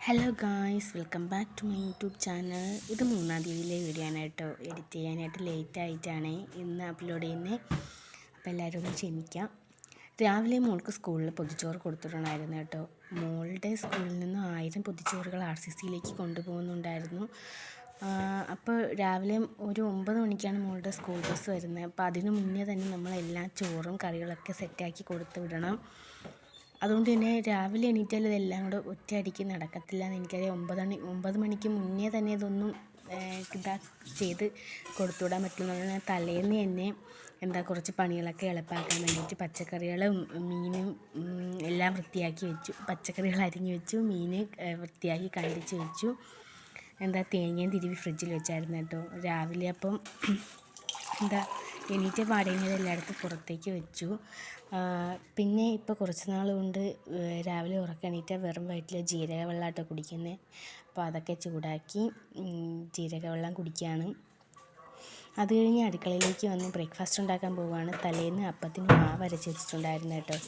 Hello guys, welcome back to my YouTube channel. ഇത് 3-ാം തീയതിയിലെ video ആണ് കേട്ടോ. എഡിറ്റ് ചെയ്യാനായിട്ട് ലേറ്റ് ആയിട്ടാണ് ഇന്ന് അപ്ലോഡ് ചെയ്യുന്നത്. അപ്പോൾ എല്ലാവരും ഒന്ന് ക്ഷമിക്കാം. രാവിലെ മോൾക്ക് സ്കൂളിൽ പൊതിച്ചോറ് കൊടുത്തിട്ടുണ്ടായിരുന്നു കേട്ടോ. മോളുടെ സ്കൂളിൽ നിന്ന് 1000 പൊതിച്ചോറുകൾ RCCയിലേക്ക് കൊണ്ടുപോകുന്നുണ്ടായിരുന്നു. അപ്പോൾ രാവിലെ ഒരു 9 മണിക്കാണ് മോളുടെ സ്കൂൾ ബസ് വരുന്നത്. അപ്പോൾ അതിന് മുന്നേ തന്നെ നമ്മളെല്ലാ ചോറും കറികളൊക്കെ സെറ്റാക്കി കൊടുത്തു വിടണം. അതുകൊണ്ട് തന്നെ രാവിലെ എണീറ്റാൽ ഇതെല്ലാം കൂടെ ഒറ്റയടിക്ക് നടക്കത്തില്ല എന്ന് എനിക്കറിയാം. 9 മണിക്ക് മുന്നേ തന്നെ ഇതൊന്നും ചെയ്ത് കൊടുത്തുവിടാൻ പറ്റുമെന്നുള്ള തലേന്ന് തന്നെ കുറച്ച് പണികളൊക്കെ എളുപ്പമാക്കാൻ വേണ്ടിയിട്ട് പച്ചക്കറികളും മീനും എല്ലാം വൃത്തിയാക്കി വെച്ചു. പച്ചക്കറികൾ അരിഞ്ഞ് വെച്ചു, മീൻ വൃത്തിയാക്കി കണ്ടിച്ച് വെച്ചു. തേങ്ങയും തിരുവി ഫ്രിഡ്ജിൽ വെച്ചായിരുന്നു കേട്ടോ. രാവിലെ അപ്പം എണീറ്റ പാടേങ്ങൾ എല്ലായിടത്തും പുറത്തേക്ക് വെച്ചു. പിന്നെ ഇപ്പോൾ കുറച്ച് നാൾ കൊണ്ട് രാവിലെ ഉറക്കം വെറും വയറ്റിൽ ജീരക വെള്ളമാട്ടോ കുടിക്കുന്നത്. അപ്പോൾ അതൊക്കെ ചൂടാക്കി ജീരക വെള്ളം കുടിക്കുകയാണ്. അത് കഴിഞ്ഞ് അടുക്കളയിലേക്ക് വന്ന് ബ്രേക്ക്ഫാസ്റ്റ് ഉണ്ടാക്കാൻ പോവുകയാണ്. തലേന്ന് അപ്പത്തിന് മാവ് അരച്ച് വെച്ചിട്ടുണ്ടായിരുന്നു കേട്ടോ.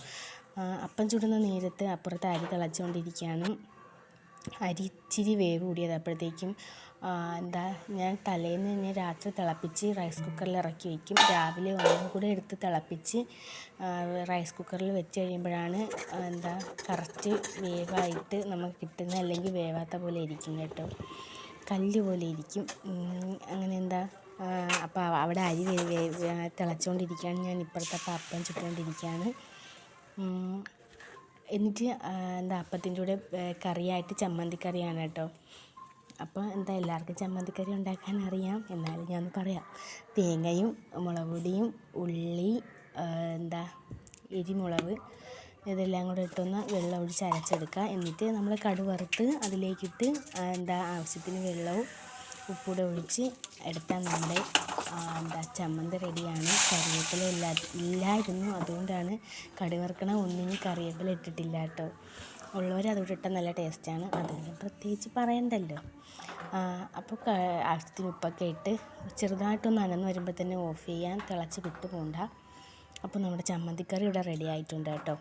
അപ്പം ചുടുന്ന നേരത്ത് അപ്പുറത്ത് അരി തിളച്ചുകൊണ്ടിരിക്കുകയാണ്. അരി ഇച്ചിരി വേവ് കൂടിയത്. അപ്പോഴത്തേക്കും ഞാൻ തലേന്ന് തന്നെ രാത്രി തിളപ്പിച്ച് റൈസ് കുക്കറിൽ ഇറക്കി വയ്ക്കും. രാവിലെ ഒന്നും കൂടെ എടുത്ത് തിളപ്പിച്ച് റൈസ് കുക്കറിൽ വെച്ച് കഴിയുമ്പോഴാണ് കറക്റ്റ് വേവായിട്ട് നമുക്ക് കിട്ടുന്നത്. അല്ലെങ്കിൽ വേവാത്ത പോലെ ഇരിക്കും കേട്ടോ, കല്ല് പോലെ ഇരിക്കും. അങ്ങനെ അപ്പോൾ അവിടെ അരി തിളച്ചുകൊണ്ടിരിക്കുകയാണ്. ഞാൻ ഇപ്പുറത്തെ അപ്പം ചുട്ടുകൊണ്ടിരിക്കുകയാണ്. എന്നിട്ട് അപ്പത്തിൻ്റെ കൂടെ കറിയായിട്ട് ചമ്മന്തിക്കറിയാണ് കേട്ടോ. അപ്പോൾ എല്ലാവർക്കും ചമ്മന്തിക്കറി ഉണ്ടാക്കാൻ അറിയാം, എന്നാലും ഞാനൊന്ന് പറയാം. തേങ്ങയും മുളക് പൊടിയും ഉള്ളി എരിമുളക് ഇതെല്ലാം കൂടെ ഇട്ടൊന്ന് വെള്ളം ഒഴിച്ച് അരച്ചെടുക്കുക. എന്നിട്ട് നമ്മൾ കടുക് വറുത്ത് അതിലേക്കിട്ട് ആവശ്യത്തിന് വെള്ളവും ഉപ്പൂടെ ഒഴിച്ച് എടുത്താൽ നമ്മുടെ ചമ്മന്തി റെഡിയാണ്. കറിവേപ്പില ഇല്ലായിരുന്നു, അതുകൊണ്ടാണ് കടുക് വറുക്കണ ഒന്നിനും കറിവേപ്പില ഇട്ടിട്ടില്ല കേട്ടോ. ഉള്ളവർ അതുകൂടെ ഇട്ടാൽ നല്ല ടേസ്റ്റാണ്, അതിന് പ്രത്യേകിച്ച് പറയണ്ടല്ലോ. അപ്പോൾ ആവശ്യത്തിന് ഉപ്പൊക്കെ ഇട്ട് ചെറുതായിട്ടൊന്ന് അനന്ന് വരുമ്പോൾ തന്നെ ഓഫ് ചെയ്യാൻ, തിളച്ച് വിട്ട് പോകണ്ട. അപ്പോൾ നമ്മുടെ ചമ്മന്തിക്കറി ഇവിടെ റെഡി ആയിട്ടുണ്ട് കേട്ടോ.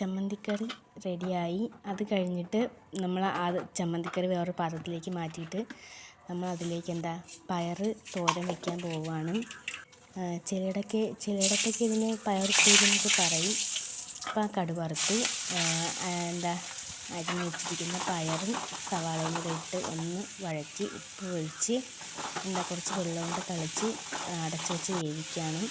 ചമ്മന്തിക്കറി റെഡിയായി. അത് കഴിഞ്ഞിട്ട് നമ്മൾ ചമ്മന്തിക്കറി വേറൊരു പാത്രത്തിലേക്ക് മാറ്റിയിട്ട് നമ്മൾ അതിലേക്ക് പയർ തോരൻ വയ്ക്കാൻ പോവുകയാണ്. ചിലയിടത്തൊക്കെ ഇതിന് പയർ ഉപ്പേരിന്നൊക്കെ പറയും. അപ്പോൾ ആ കടുക് വറുത്ത് അരിഞ്ഞ് വെച്ചിരിക്കുന്ന പയറും സവാളയും കൂടെ ഇട്ട് ഒന്ന് വഴറ്റി ഉപ്പ് ഒഴിച്ച് കുറച്ച് വെള്ളം കൊണ്ട് തളിച്ച് അടച്ച് വെച്ച് വേവിക്കുകയാണ്.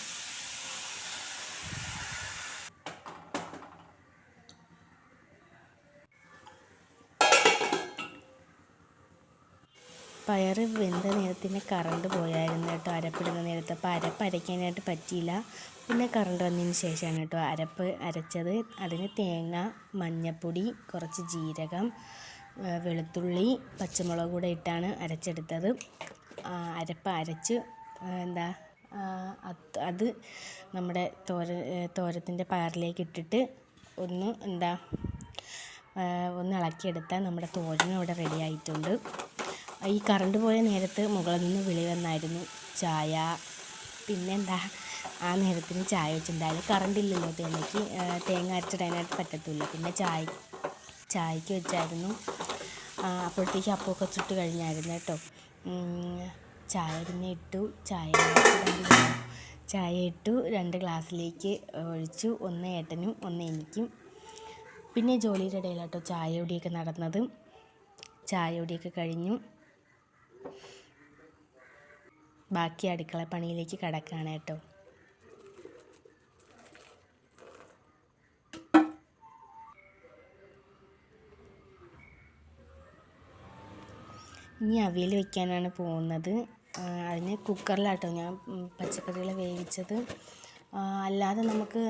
പയർ വെന്ത നേരത്തിന് കറണ്ട് പോയായിരുന്നു കേട്ടോ, അരപ്പിടുന്ന നേരത്ത്. അപ്പോൾ അരയ്ക്കാനായിട്ട് പറ്റിയില്ല. പിന്നെ കറണ്ട് വന്നതിന് ശേഷമാണ് കേട്ടോ അരപ്പ് അരച്ചത്. അതിന് തേങ്ങ, മഞ്ഞൾപ്പൊടി, കുറച്ച് ജീരകം, വെളുത്തുള്ളി, പച്ചമുളക് കൂടെ ഇട്ടാണ് അരച്ചെടുത്തത്. അരപ്പ് അരച്ച് അത് നമ്മുടെ തോരത്തിൻ്റെ പയറിലേക്ക് ഇട്ടിട്ട് ഒന്ന് ഇളക്കിയെടുത്താൽ നമ്മുടെ തോരനും ഇവിടെ റെഡി ആയിട്ടുണ്ട്. ഈ കറണ്ട് പോയ നേരത്ത് മുകളിൽ നിന്ന് വിളി വന്നായിരുന്നു ചായ. പിന്നെ ആ നേരത്തിന് ചായ വെച്ചിട്ടുണ്ടായാലും കറണ്ട് ഇല്ലല്ലോ, തേങ്ങ അരച്ചിടാനായിട്ട് പറ്റത്തില്ല. പിന്നെ ചായക്ക് വെച്ചായിരുന്നു. അപ്പോഴത്തേക്ക് അപ്പമൊക്കെ ചുട്ട് കഴിഞ്ഞായിരുന്നു കേട്ടോ. ചായ പിന്നെ ഇട്ടു. ചായ ഇട്ടു 2 ഗ്ലാസ്സിലേക്ക് ഒഴിച്ചു. 1 ഏട്ടനും 1 എനിക്കും. പിന്നെ ജോലിയുടെ ഇടയിലാട്ടോ ചായ കുടിയൊക്കെ നടന്നത്. ചായ കുടിയൊക്കെ കഴിഞ്ഞു. ബാക്കി അടുക്കള പണിയിലേക്ക് കടക്കുകയാണ് കേട്ടോ. ഇനി അവിയൽ വയ്ക്കാനാണ് പോകുന്നത്. അതിന് കുക്കറിലാട്ടോ ഞാൻ പച്ചക്കറികൾ വേവിച്ചത്. അല്ലാതെ നമുക്ക്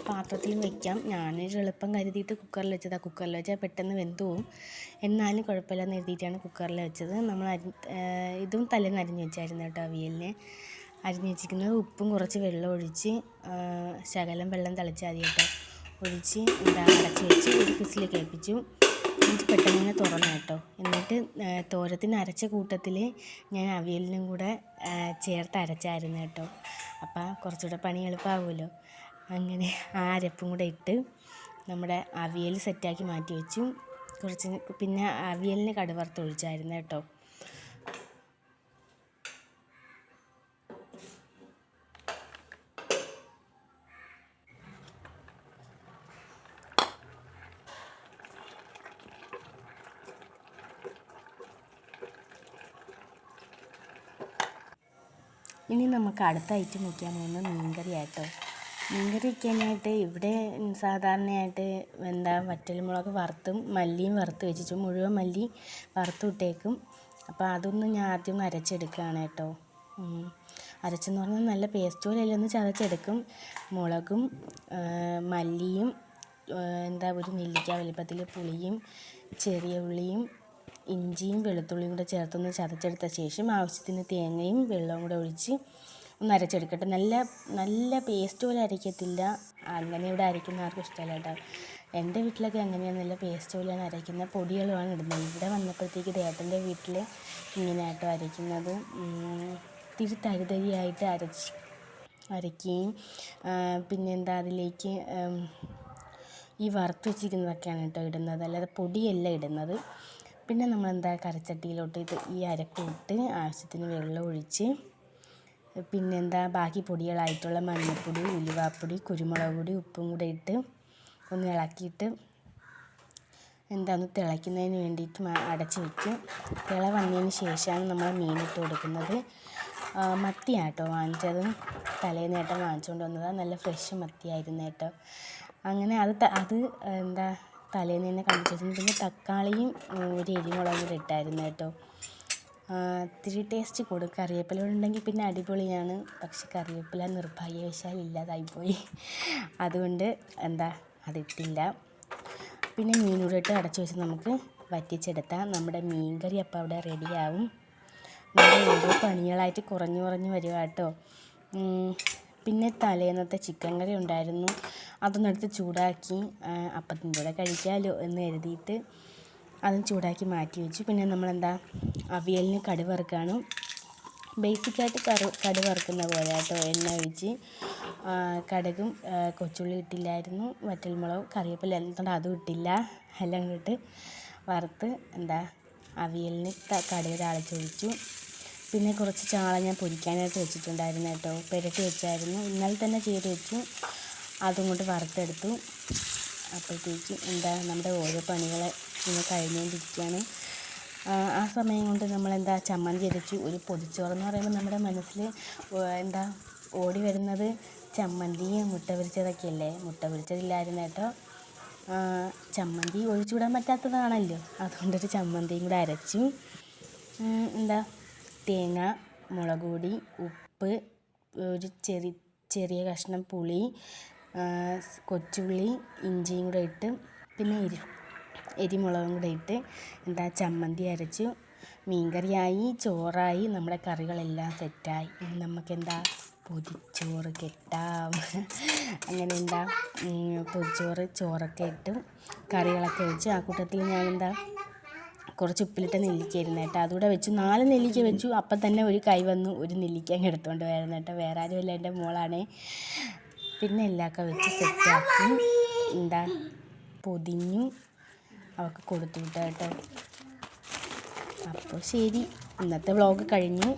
പാത്രത്തിൽ വയ്ക്കാം. ഞാനൊരു എളുപ്പം കരുതിയിട്ട് കുക്കറിൽ വെച്ചതാണ്. കുക്കറിൽ വെച്ചാൽ പെട്ടെന്ന് വെന്ത് പോവും, എന്നാലും കുഴപ്പമില്ലെന്ന് എഴുതിയിട്ടാണ് കുക്കറിൽ വെച്ചത്. നമ്മൾ ഇതും തലേന്ന് അരിഞ്ഞ് വെച്ചായിരുന്നു കേട്ടോ. അവിയലിനെ അരിഞ്ഞ് വെച്ചിരിക്കുന്നത് ഉപ്പും കുറച്ച് വെള്ളം ഒഴിച്ച് ശകലം വെള്ളം തളിച്ച് മതി കേട്ടോ ഒഴിച്ച് അടച്ച് വെച്ച് ഒരു വിസിൽ കേൾപ്പിച്ചു. എന്നിട്ട് പെട്ടെന്ന് തന്നെ തുറന്നു കേട്ടോ. എന്നിട്ട് തോരത്തിന് അരച്ച കൂട്ടത്തിൽ ഞാൻ അവിയലിനും കൂടെ ചേർത്ത് അരച്ചായിരുന്നു കേട്ടോ. അപ്പോൾ കുറച്ചുകൂടെ പണി എളുപ്പമാകുമല്ലോ. അങ്ങനെ ആ അരപ്പും കൂടെ ഇട്ട് നമ്മുടെ അവിയൽ സെറ്റാക്കി മാറ്റി വെച്ചു. പിന്നെ അവിയലിന് കടുവറുത്ത് ഒഴിച്ചായിരുന്നു കേട്ടോ. ഇനി നമുക്ക് അടുത്ത ഐറ്റം വയ്ക്കാൻ പോകുന്നത് മീൻകറി ആട്ടോ. മീൻകറി വയ്ക്കാനായിട്ട് ഇവിടെ സാധാരണയായിട്ട് വറ്റൽമുളക് വറുത്തും മല്ലിയും വറുത്ത് വെച്ചിട്ട് മുഴുവൻ മല്ലി വറുത്ത് ഇട്ടേക്കും. അപ്പോൾ അതൊന്ന് ഞാൻ ആദ്യം അരച്ചെടുക്കുകയാണ് കേട്ടോ. അരച്ചെന്ന് പറഞ്ഞാൽ നല്ല പേസ്റ്റ് പോലെ എല്ലാം ഒന്ന് ചതച്ചെടുക്കും. മുളകും മല്ലിയും ഒരു നെല്ലിക്ക വലുപ്പത്തിൽ പുളിയും ചെറിയ ഉള്ളിയും ഇഞ്ചിയും വെളുത്തുള്ളിയും കൂടെ ചേർത്തൊന്ന് ചതച്ചെടുത്ത ശേഷം ആവശ്യത്തിന് തേങ്ങയും വെള്ളവും കൂടെ ഒഴിച്ച് ഒന്ന് അരച്ചെടുക്കട്ടെ. നല്ല പേസ്റ്റ് പോലെ അരയ്ക്കത്തില്ല. അങ്ങനെ ഇവിടെ അരയ്ക്കുന്ന ആർക്കും ഇഷ്ടമല്ല കേട്ടോ. എൻ്റെ വീട്ടിലൊക്കെ അങ്ങനെയാണ്, നല്ല പേസ്റ്റ് പോലെയാണ് അരയ്ക്കുന്നത്. പൊടികളുമാണ് ഇടുന്നത്. ഇവിടെ വന്നപ്പോഴത്തേക്ക് ഏട്ടൻ്റെ വീട്ടിൽ ഇങ്ങനെ ആട്ടോ അരയ്ക്കുന്നത്. ഇത്തിരി തരിതരിയായിട്ട് അരയ്ക്കുകയും അതിലേക്ക് ഈ വറുത്ത് വെച്ചിരിക്കുന്നതൊക്കെയാണ് കേട്ടോ ഇടുന്നത്, അല്ലാതെ പൊടിയല്ല ഇടുന്നത്. പിന്നെ നമ്മൾ കറിച്ചട്ടിയിലോട്ട് ഈ അരപ്പ് ഇട്ട് ആവശ്യത്തിന് വെള്ളം ഒഴിച്ച് ബാക്കി പൊടികളായിട്ടുള്ള മഞ്ഞൾപ്പൊടി, ഉലുവാപ്പൊടി, കുരുമുളക് പൊടി, ഉപ്പും കൂടെ ഇട്ട് ഒന്ന് ഇളക്കിയിട്ട് ഒന്ന് തിളയ്ക്കുന്നതിന് വേണ്ടിയിട്ട് അടച്ച് വയ്ക്കും. തിള വന്നതിന് ശേഷമാണ് നമ്മൾ മീനിട്ട് കൊടുക്കുന്നത്. മത്തിയാട്ടോ വാങ്ങിച്ചത്, തലേന്നേട്ടം വാങ്ങിച്ചുകൊണ്ട് വന്നതാണ്. നല്ല ഫ്രഷ് മത്തിയായിരുന്നു കേട്ടോ. അങ്ങനെ അത് തലേന്ന് തന്നെ കണ്ടിച്ചു വെച്ചിരുന്നു. പിന്നെ തക്കാളിയും ഒരു എരിമുളകും കൂടെ ഇട്ടായിരുന്നു കേട്ടോ. ഇത്തിരി ടേസ്റ്റ് കൊടുക്കും. കറിവേപ്പില ഉണ്ടെങ്കിൽ പിന്നെ അടിപൊളിയാണ്. പക്ഷെ കറിവേപ്പില നിർഭാഗ്യവശാൽ ഇല്ലാതായിപ്പോയി. അതുകൊണ്ട് അതിട്ടില്ല. പിന്നെ മീനൂടെ ഇട്ട് അടച്ചു വെച്ച് നമുക്ക് വറ്റിച്ചെടുത്താൽ നമ്മുടെ മീൻകറി അപ്പം അവിടെ റെഡിയാവും. നമ്മുടെ ഓരോ പണികളായിട്ട് കുറഞ്ഞു വരിക കേട്ടോ. പിന്നെ തലേന്നത്തെ ചിക്കൻ കറി ഉണ്ടായിരുന്നു. അതൊന്നെടുത്ത് ചൂടാക്കി അപ്പത്തിൻ്റെ കൂടെ കഴിക്കാമല്ലോ എന്ന് കരുതിയിട്ട് അതും ചൂടാക്കി മാറ്റി വെച്ചു. പിന്നെ അവിയലിന് കടുക് വറുക്കുകയാണ്. ബേസിക്കായിട്ട് കടുക് വറുക്കുന്ന പോലെ കേട്ടോ. എണ്ണ ഒഴിച്ച് കടുകും കൊച്ചുള്ളി ഇട്ടില്ലായിരുന്നു, വറ്റൽമുളകും കറിവേപ്പില എന്നിട്ട് അതും ഇട്ടില്ല. എല്ലാം ഇട്ട് വറുത്ത് അവിയലിന് കടുക് താളിച്ചൊഴിച്ചു. പിന്നെ കുറച്ച് ചാള ഞാൻ പൊരിക്കാനായിട്ട് വെച്ചിട്ടുണ്ടായിരുന്നു കേട്ടോ. പുരട്ടി വെച്ചായിരുന്നു, ഇന്നലെ തന്നെ ചെയ്ത് വെച്ചു. അതും കൊണ്ട് വറുത്തെടുത്തു. അപ്പോഴത്തേക്കും നമ്മുടെ ഓരോ പണികൾ ഇങ്ങനെ കഴിഞ്ഞുകൊണ്ടിരിക്കുകയാണ്. ആ സമയം കൊണ്ട് നമ്മൾ ചമ്മന്തി അരച്ചു. ഒരു പൊതിച്ചോറെന്ന് പറയുമ്പോൾ നമ്മുടെ മനസ്സിൽ ഓടി വരുന്നത് ചമ്മന്തിയും മുട്ട പൊരിച്ചതൊക്കെയല്ലേ. മുട്ട പൊരിച്ചതില്ലായിരുന്നു കേട്ടോ. ചമ്മന്തി ഒഴിച്ചുവിടാൻ പറ്റാത്തതാണല്ലോ, അതുകൊണ്ടൊരു ചമ്മന്തിയും കൂടെ അരച്ചു. തേങ്ങ, മുളക് പൊടി, ഉപ്പ്, ഒരു ചെറിയ കഷ്ണം പുളി, കൊച്ചുള്ളി, ഇഞ്ചിയും കൂടെ ഇട്ട് പിന്നെ എരിമുളകും കൂടെ ഇട്ട് ചമ്മന്തി അരച്ചു. മീൻകറിയായി, ചോറായി, നമ്മുടെ കറികളെല്ലാം സെറ്റായി. ഇനി നമുക്ക് പൊതിച്ചോറ് കെട്ടാം. അങ്ങനെ ചോറൊക്കെ ഇട്ട് കറികളൊക്കെ വെച്ച് ആ കൂട്ടത്തിൽ ഞാൻ കുറച്ച് ഉപ്പിലിട്ട നെല്ലിക്കയായിരുന്നു കേട്ടോ. അതുകൂടെ വെച്ചു. 4 നെല്ലിക്ക വെച്ചു. അപ്പം തന്നെ ഒരു കൈ വന്നു ഒരു നെല്ലിക്ക അങ്ങ് എടുത്തുകൊണ്ട് പോയായിരുന്നു കേട്ടോ. വേറെ ആരുമല്ല, എൻ്റെ മോളാണേ. പിന്നെ എല്ലാമൊക്കെ വെച്ച് സെറ്റാക്കി പൊതിഞ്ഞു അവൾക്ക് കൊടുത്തു വിട്ടു കേട്ടോ. അപ്പോൾ ശരി, ഇന്നത്തെ വ്ളോഗ് കഴിഞ്ഞു.